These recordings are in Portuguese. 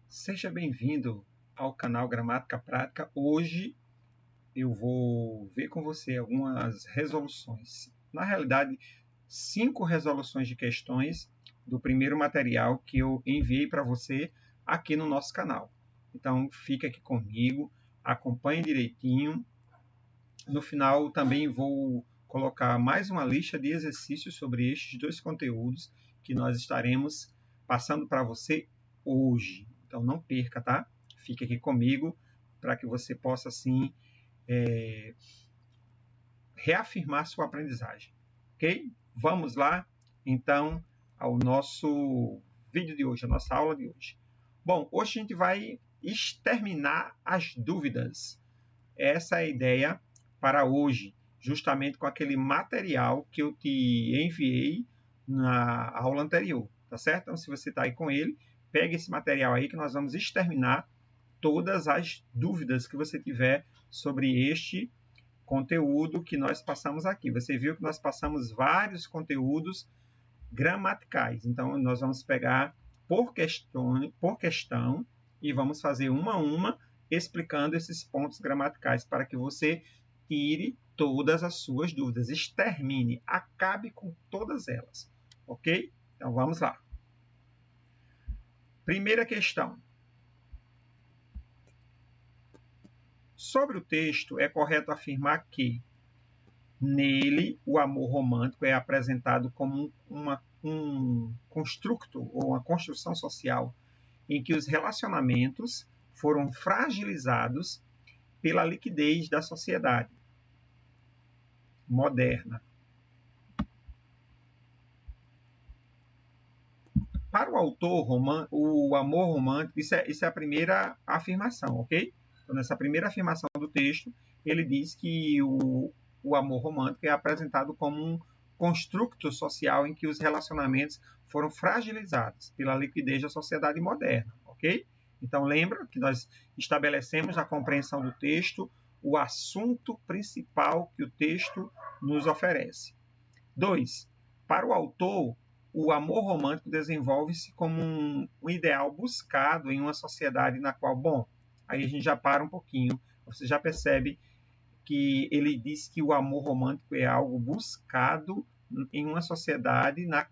Seja bem-vindo ao canal Gramática Prática. Hoje eu vou ver com você algumas resoluções. Na realidade, 5 resoluções de questões do primeiro material que eu enviei para você aqui no nosso canal. Então, fica aqui comigo, acompanhe direitinho. No final, também vou colocar mais uma lista de exercícios sobre estes dois conteúdos que nós estaremos passando para você hoje. Então, não perca, tá? Fique aqui comigo para que você possa, assim, reafirmar sua aprendizagem. Ok? Vamos lá, então, ao nosso vídeo de hoje, a nossa aula de hoje. Bom, hoje a gente vai exterminar as dúvidas. Essa é a ideia para hoje, justamente com aquele material que eu te enviei na aula anterior, tá certo? Então, se você está aí com ele, pegue esse material aí que nós vamos exterminar todas as dúvidas que você tiver sobre este conteúdo que nós passamos aqui. Você viu que nós passamos vários conteúdos gramaticais. Então, nós vamos pegar por questão e vamos fazer uma a uma explicando esses pontos gramaticais para que você tire todas as suas dúvidas, extermine, acabe com todas elas, ok? Então, vamos lá. Primeira questão. Sobre o texto, é correto afirmar que nele o amor romântico é apresentado como um construto ou uma construção social em que os relacionamentos foram fragilizados pela liquidez da sociedade moderna. Para o autor, o amor romântico, isso é a primeira afirmação, ok? Então, nessa primeira afirmação do texto, ele diz que o amor romântico é apresentado como um construto social em que os relacionamentos foram fragilizados pela liquidez da sociedade moderna, ok? Então, lembra que nós estabelecemos na compreensão do texto o assunto principal que o texto nos oferece. 2. Para o autor, o amor romântico desenvolve-se como um ideal buscado em uma sociedade na qual, bom, aí a gente já para um pouquinho, você já percebe que ele diz que o amor romântico é algo buscado em uma sociedade na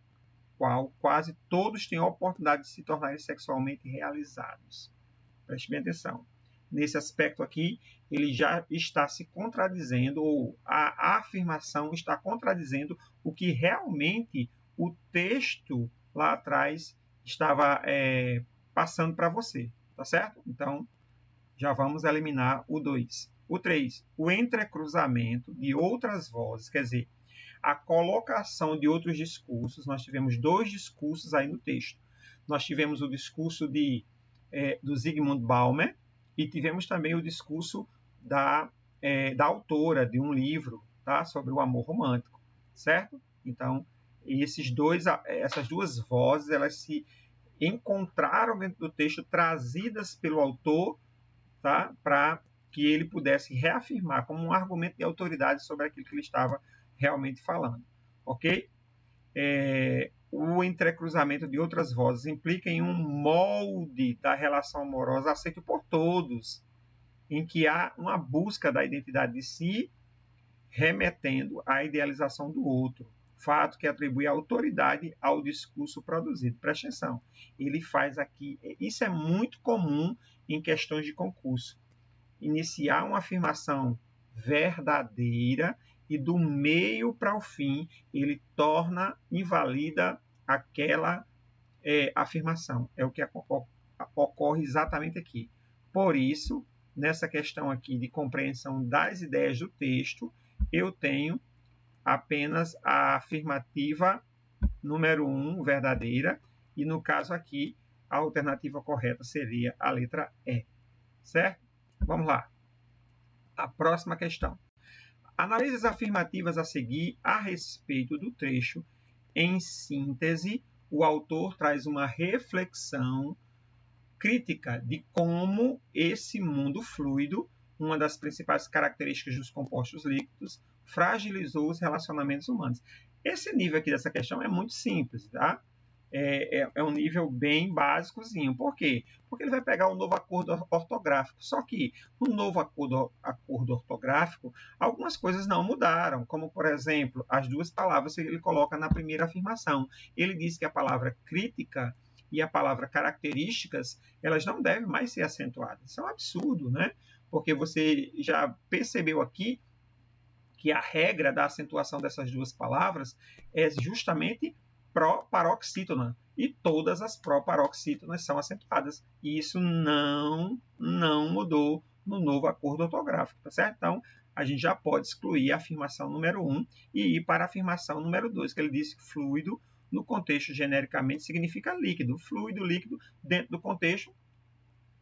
qual quase todos têm a oportunidade de se tornarem sexualmente realizados. Preste bem atenção. Nesse aspecto aqui, ele já está se contradizendo, ou a afirmação está contradizendo o que realmente o texto lá atrás estava passando para você, tá certo? Então, já vamos eliminar o 2. O 3, o entrecruzamento de outras vozes, quer dizer, a colocação de outros discursos. Nós tivemos 2 discursos aí no texto. Nós tivemos o discurso do Zygmunt Bauman e tivemos também o discurso da autora de um livro, tá, sobre o amor romântico, certo? Então, essas duas vozes, elas se encontraram dentro do texto, trazidas pelo autor, tá, para que ele pudesse reafirmar como um argumento de autoridade sobre aquilo que ele estava realmente falando, ok? O entrecruzamento de outras vozes implica em um molde da relação amorosa aceito por todos, em que há uma busca da identidade de si, remetendo à idealização do outro, fato que atribui autoridade ao discurso produzido. Presta atenção, ele faz aqui, isso é muito comum em questões de concurso, iniciar uma afirmação verdadeira e do meio para o fim ele torna invalida aquela afirmação. É o que ocorre exatamente aqui. Por isso, nessa questão aqui de compreensão das ideias do texto, eu tenho apenas a afirmativa número 1, verdadeira, e no caso aqui, a alternativa correta seria a letra E, certo? Vamos lá. A próxima questão. Analise as afirmativas a seguir a respeito do trecho. Em síntese, o autor traz uma reflexão crítica de como esse mundo fluido, uma das principais características dos compostos líquidos, fragilizou os relacionamentos humanos. Esse nível aqui dessa questão é muito simples, tá? é um nível bem básicozinho. Por quê? Porque ele vai pegar um novo acordo ortográfico. Só que no novo acordo ortográfico, algumas coisas não mudaram, como, por exemplo, as duas palavras que ele coloca na primeira afirmação. Ele diz que a palavra crítica e a palavra características, elas não devem mais ser acentuadas. Isso é um absurdo, né? Porque você já percebeu aqui que a regra da acentuação dessas duas palavras é justamente pró-paroxítona, e todas as pró-paroxítonas são acentuadas. E isso não mudou no novo acordo ortográfico, tá certo? Então, a gente já pode excluir a afirmação número 1 e ir para a afirmação número 2, que ele diz que fluido, no contexto genericamente, significa líquido. Fluido, líquido, dentro do contexto,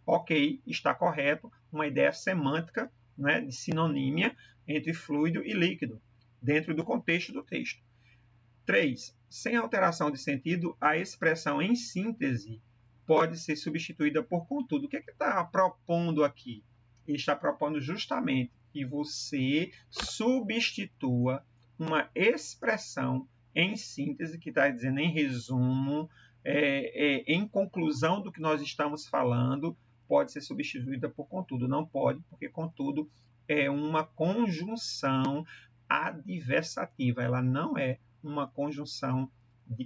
ok, está correto, uma ideia semântica, né, de sinonímia entre fluido e líquido, dentro do contexto do texto. 3. Sem alteração de sentido, a expressão em síntese pode ser substituída por contudo. O que é que está propondo aqui? Ele está propondo justamente que você substitua uma expressão em síntese, que está dizendo em resumo, em conclusão do que nós estamos falando, pode ser substituída por contudo. Não pode, porque contudo é uma conjunção adversativa. Ela não é uma conjunção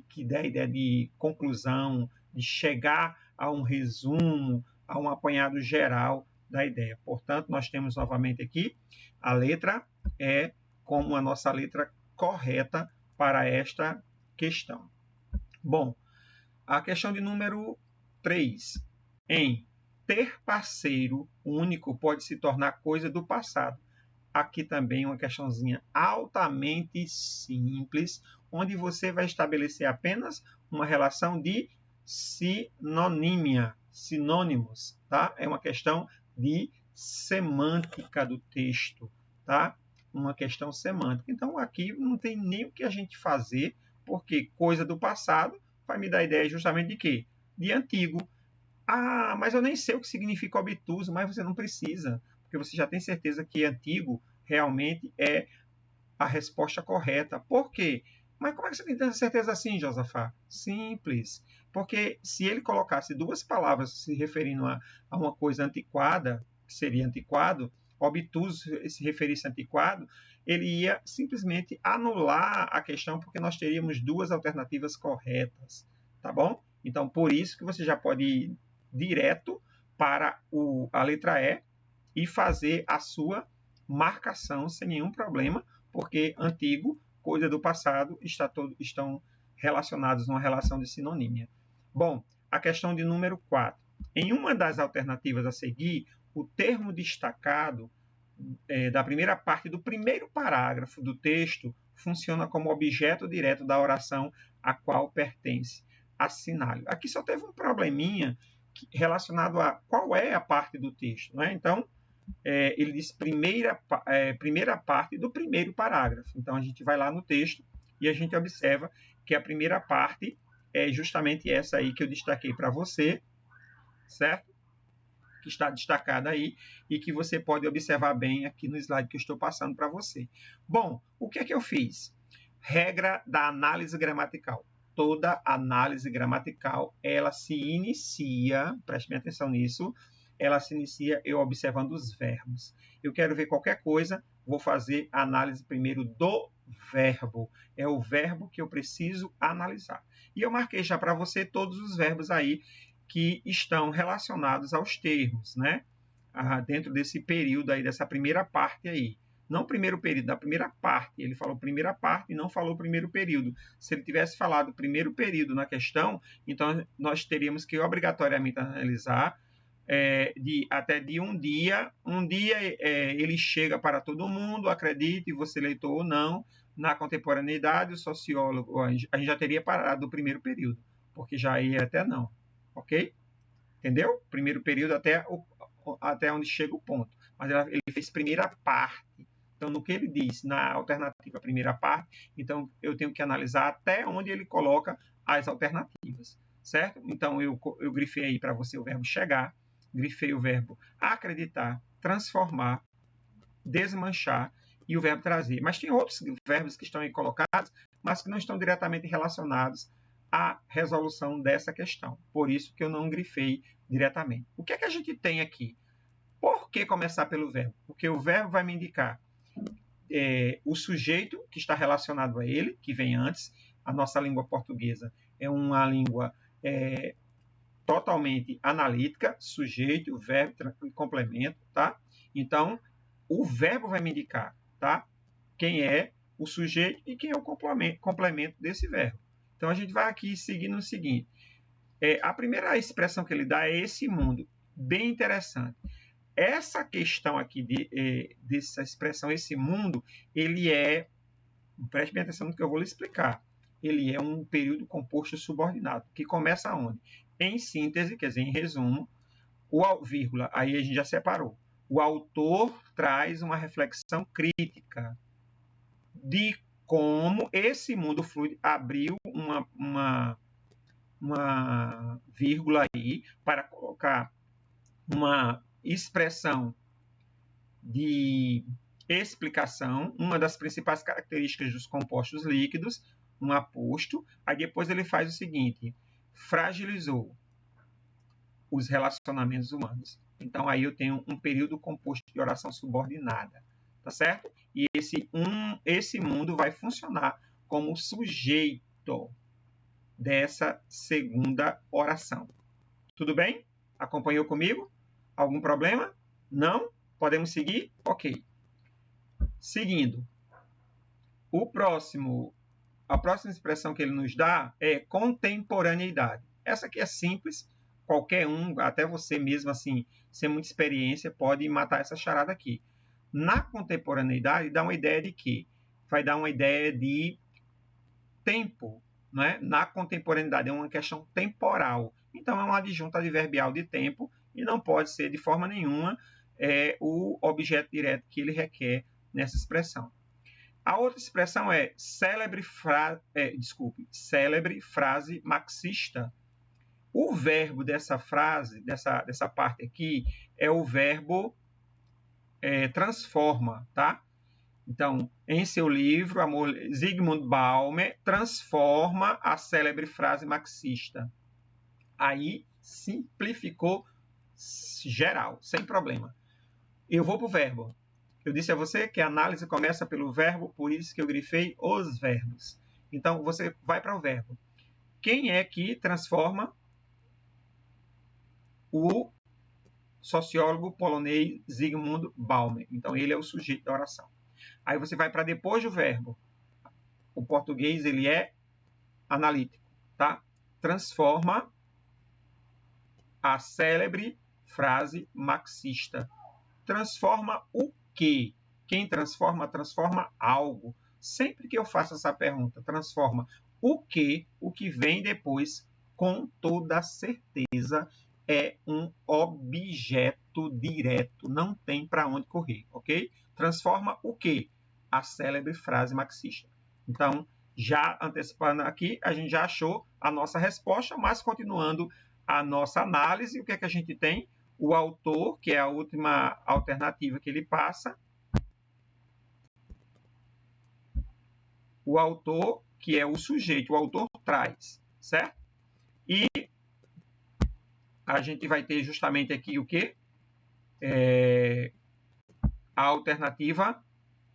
que dá a ideia de conclusão, de chegar a um resumo, a um apanhado geral da ideia. Portanto, nós temos novamente aqui a letra E como a nossa letra correta para esta questão. Bom, a questão de número 3. Em ter parceiro único pode se tornar coisa do passado. Aqui também uma questãozinha altamente simples, onde você vai estabelecer apenas uma relação de sinonímia, sinônimos, tá? É uma questão de semântica do texto, tá? Uma questão semântica. Então, aqui não tem nem o que a gente fazer, porque coisa do passado vai me dar ideia justamente de quê? De antigo. Ah, mas eu nem sei o que significa obtuso, mas você não precisa, porque você já tem certeza que antigo realmente é a resposta correta. Por quê? Mas como é que você tem tanta certeza assim, Josafá? Simples. Porque se ele colocasse duas palavras se referindo a uma coisa antiquada, que seria antiquado, obtuso se referisse a antiquado, ele ia simplesmente anular a questão, porque nós teríamos duas alternativas corretas. Tá bom? Então, por isso que você já pode ir direto para a letra E e fazer a sua marcação sem nenhum problema, porque antigo, coisa do passado, estão relacionados numa relação de sinonímia. Bom, a questão de número 4. Em uma das alternativas a seguir, o termo destacado da primeira parte do primeiro parágrafo do texto funciona como objeto direto da oração a qual pertence. Assinale. Aqui só teve um probleminha relacionado a qual é a parte do texto, né? Então, ele diz primeira parte do primeiro parágrafo. Então, a gente vai lá no texto e a gente observa que a primeira parte é justamente essa aí que eu destaquei para você, certo? Que está destacada aí e que você pode observar bem aqui no slide que eu estou passando para você. Bom, o que é que eu fiz? Regra da análise gramatical. Toda análise gramatical, ela se inicia, preste bem atenção nisso, ela se inicia eu observando os verbos. Eu quero ver qualquer coisa, vou fazer a análise primeiro do verbo. É o verbo que eu preciso analisar. E eu marquei já para você todos os verbos aí que estão relacionados aos termos, né? Dentro desse período aí, dessa primeira parte aí. Não o primeiro período, da primeira parte. Ele falou primeira parte e não falou primeiro período. Se ele tivesse falado primeiro período na questão, então nós teríamos que obrigatoriamente analisar até de um dia. Um dia ele chega para todo mundo, acredite, você leitor ou não. Na contemporaneidade, o sociólogo, a gente já teria parado do primeiro período, porque já ia até não. Ok? Entendeu? Primeiro período até onde chega o ponto. Mas ele fez primeira parte. Então, no que ele diz na alternativa primeira parte, então eu tenho que analisar até onde ele coloca as alternativas. Certo? Então, eu grifei aí para você o verbo chegar, grifei o verbo acreditar, transformar, desmanchar e o verbo trazer. Mas tem outros verbos que estão aí colocados, mas que não estão diretamente relacionados a resolução dessa questão. Por isso que eu não grifei diretamente. O que é que a gente tem aqui? Por que começar pelo verbo? Porque o verbo vai me indicar o sujeito que está relacionado a ele, que vem antes. A nossa língua portuguesa é uma língua totalmente analítica, sujeito, verbo e complemento, tá? Então, o verbo vai me indicar, tá? Quem é o sujeito e quem é o complemento desse verbo. Então, a gente vai aqui seguindo o seguinte. A primeira expressão que ele dá é esse mundo. Bem interessante. Essa questão aqui dessa expressão, esse mundo, ele preste bem atenção no que eu vou lhe explicar. Ele é um período composto subordinado, que começa onde? Em síntese, quer dizer, em resumo, vírgula, aí a gente já separou. O autor traz uma reflexão crítica de como esse mundo fluido abriu uma vírgula aí para colocar uma expressão de explicação, uma das principais características dos compostos líquidos, um aposto. Aí depois ele faz o seguinte: fragilizou os relacionamentos humanos. Então aí eu tenho um período composto de oração subordinada, tá certo? E esse mundo vai funcionar como sujeito dessa segunda oração. Tudo bem? Acompanhou comigo? Algum problema? Não? Podemos seguir? Ok. Seguindo. A próxima expressão que ele nos dá é contemporaneidade. Essa aqui é simples. Qualquer um, até você mesmo, assim, sem muita experiência, pode matar essa charada aqui. Na contemporaneidade, dá uma ideia de quê? Vai dar uma ideia de tempo. Né? Na contemporaneidade, é uma questão temporal. Então, é uma adjunta adverbial de tempo e não pode ser, de forma nenhuma, o objeto direto que ele requer nessa expressão. A outra expressão é célebre frase marxista. O verbo dessa frase, dessa parte aqui, é o verbo transforma, tá? Então, em seu livro, Zygmunt Bauman transforma a célebre frase marxista. Aí, simplificou geral, sem problema. Eu vou para o verbo. Eu disse a você que a análise começa pelo verbo, por isso que eu grifei os verbos. Então, você vai para o verbo. Quem é que transforma? O sociólogo polonês Zygmunt Bauman. Então, ele é o sujeito da oração. Aí você vai para depois do verbo. O português, ele é analítico, tá? Transforma a célebre frase marxista. Transforma o quê? Quem transforma, transforma algo. Sempre que eu faço essa pergunta, transforma o quê? O que vem depois, com toda certeza, é um objeto direto. Não tem para onde correr, ok? Transforma o quê? A célebre frase marxista. Então, já antecipando aqui, a gente já achou a nossa resposta, mas continuando a nossa análise, o que é que a gente tem? O autor, que é a última alternativa que ele passa. O autor, que é o sujeito, o autor traz, certo? E a gente vai ter justamente aqui o quê? A alternativa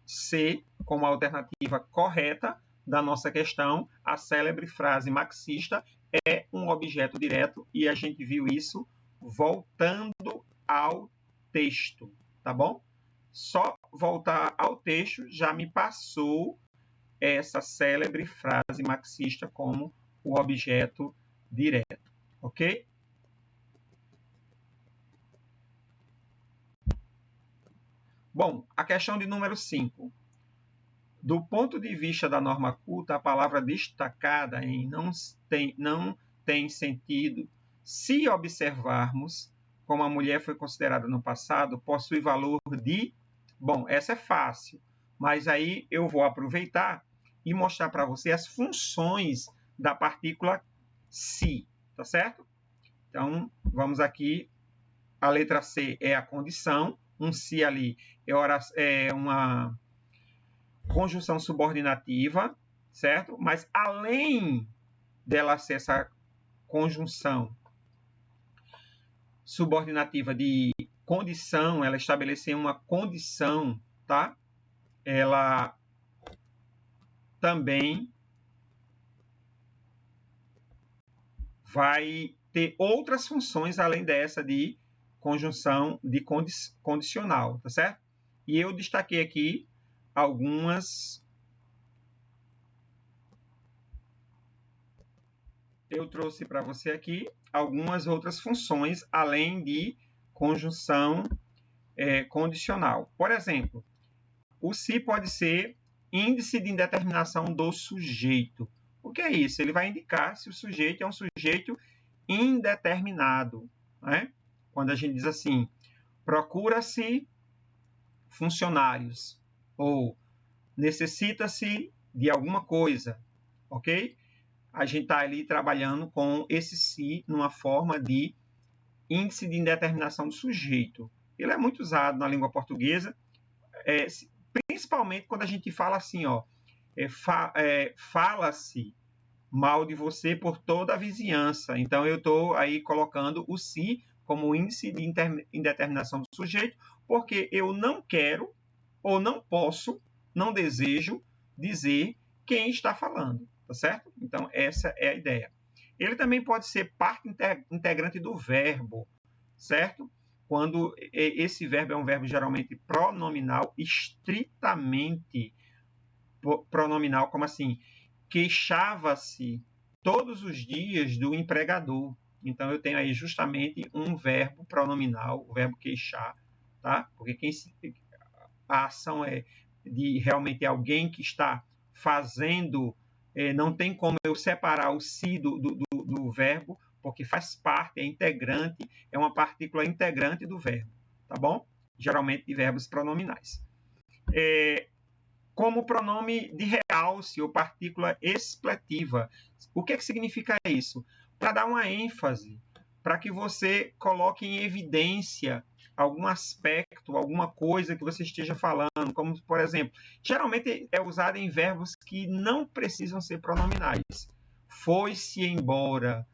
C, como a alternativa correta da nossa questão, a célebre frase marxista é um objeto direto e a gente viu isso voltando ao texto, tá bom? Só voltar ao texto já me passou essa célebre frase marxista como o objeto direto, ok? Bom, a questão de número 5. Do ponto de vista da norma culta, a palavra destacada em não tem sentido se observarmos como a mulher foi considerada no passado, possui valor de... Bom, essa é fácil, mas aí eu vou aproveitar e mostrar para você as funções da partícula se, tá certo? Então, vamos aqui, a letra C é a condição, um se ali é uma conjunção subordinativa, certo? Mas além dela ser essa conjunção subordinativa de condição, ela estabelecer uma condição, tá? Ela também vai ter outras funções além dessa de conjunção de condicional, tá certo? E eu destaquei aqui algumas. Eu trouxe para você aqui algumas outras funções além de conjunção condicional. Por exemplo, o se pode ser índice de indeterminação do sujeito. O que é isso? Ele vai indicar se o sujeito é um sujeito indeterminado, né? Quando a gente diz assim, procura-se funcionários ou necessita-se de alguma coisa, ok? A gente está ali trabalhando com esse se numa forma de índice de indeterminação do sujeito. Ele é muito usado na língua portuguesa, principalmente quando a gente fala assim, ó, fala-se mal de você por toda a vizinhança. Então, eu estou aí colocando o se como índice de indeterminação do sujeito, porque eu não quero, ou não posso, não desejo dizer quem está falando, tá certo? Então, essa é a ideia. Ele também pode ser parte integrante do verbo, certo? Quando esse verbo é um verbo geralmente pronominal, estritamente pronominal, como assim? Queixava-se todos os dias do empregador. Então, eu tenho aí justamente um verbo pronominal, o verbo queixar, tá? Porque a ação é de realmente alguém que está fazendo, não tem como eu separar o se do verbo, porque faz parte, é integrante, é uma partícula integrante do verbo, tá bom? Geralmente de verbos pronominais. Como pronome de realce ou partícula expletiva. O que significa isso? Para dar uma ênfase, para que você coloque em evidência algum aspecto, alguma coisa que você esteja falando, como, por exemplo, geralmente é usado em verbos que não precisam ser pronominais. Foi-se embora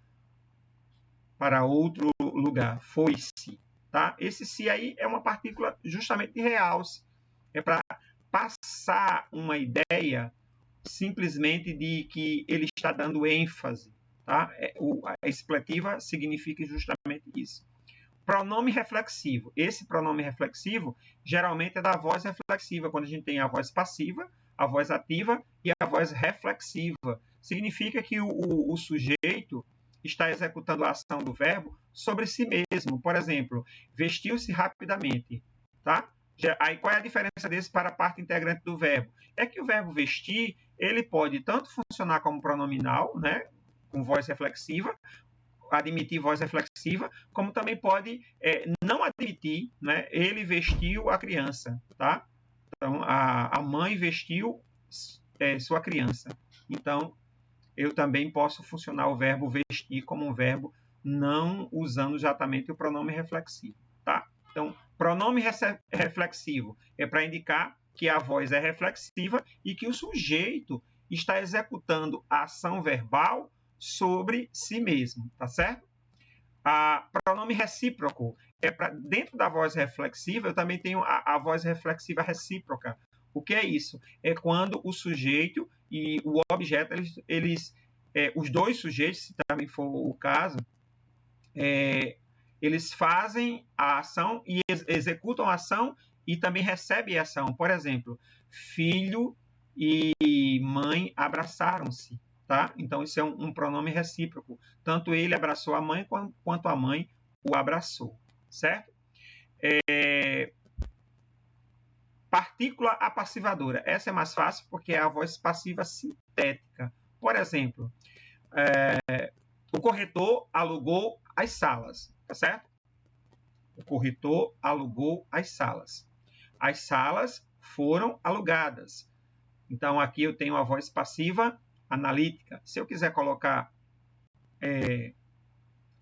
para outro lugar, foi-se, tá? Esse se aí é uma partícula justamente de realce, é para passar uma ideia simplesmente de que ele está dando ênfase, tá? A expletiva significa justamente isso. Pronome reflexivo. Esse pronome reflexivo geralmente é da voz reflexiva, quando a gente tem a voz passiva, a voz ativa e a voz reflexiva. Significa que o sujeito está executando a ação do verbo sobre si mesmo. Por exemplo, vestiu-se rapidamente, tá? Aí qual é a diferença desse para a parte integrante do verbo? É que o verbo vestir, ele pode tanto funcionar como pronominal, né, com voz reflexiva, admitir voz reflexiva, como também pode não admitir, né, ele vestiu a criança, tá? Então, a mãe vestiu sua criança. Então, eu também posso funcionar o verbo vestir como um verbo não usando exatamente o pronome reflexivo, tá? Então, pronome reflexivo é para indicar que a voz é reflexiva e que o sujeito está executando a ação verbal sobre si mesmo, tá certo? Pronome recíproco é para dentro da voz reflexiva, eu também tenho a voz reflexiva recíproca. O que é isso? É quando o sujeito e o objeto, os dois sujeitos, se também for o caso, eles fazem a ação e executam a ação e também recebem a ação. Por exemplo, filho e mãe abraçaram-se, tá? Então, isso é um pronome recíproco. Tanto ele abraçou a mãe quanto a mãe o abraçou, certo? Partícula apassivadora. Essa é mais fácil porque é a voz passiva sintética. Por exemplo, o corretor alugou as salas, tá certo? O corretor alugou as salas. As salas foram alugadas. Então, aqui eu tenho a voz passiva analítica. Se eu quiser colocar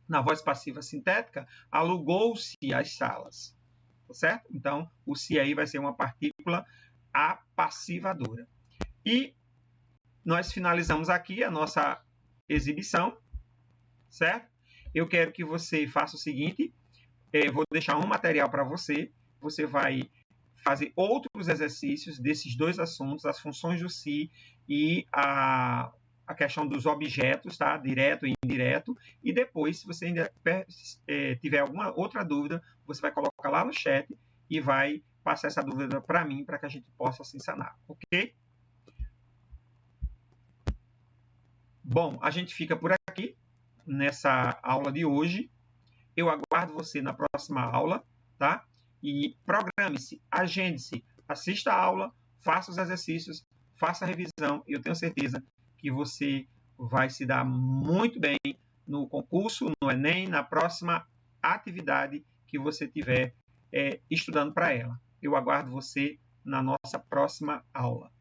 na voz passiva sintética, alugou-se as salas, tá certo? Então, o se aí vai ser uma partícula apassivadora. E nós finalizamos aqui a nossa exibição, certo? Eu quero que você faça o seguinte, vou deixar um material para você, você vai fazer outros exercícios desses dois assuntos, as funções do se e a questão dos objetos, tá? Direto e indireto, e depois, se você ainda tiver alguma outra dúvida, você vai colocar lá no chat e vai passar essa dúvida para mim, para que a gente possa se sanar, ok? Bom, a gente fica por aqui nessa aula de hoje. Eu aguardo você na próxima aula, tá? E programe-se, agende-se, assista a aula, faça os exercícios, faça a revisão e eu tenho certeza que você vai se dar muito bem no concurso, no Enem, na próxima atividade que você estiver estudando para ela. Eu aguardo você na nossa próxima aula.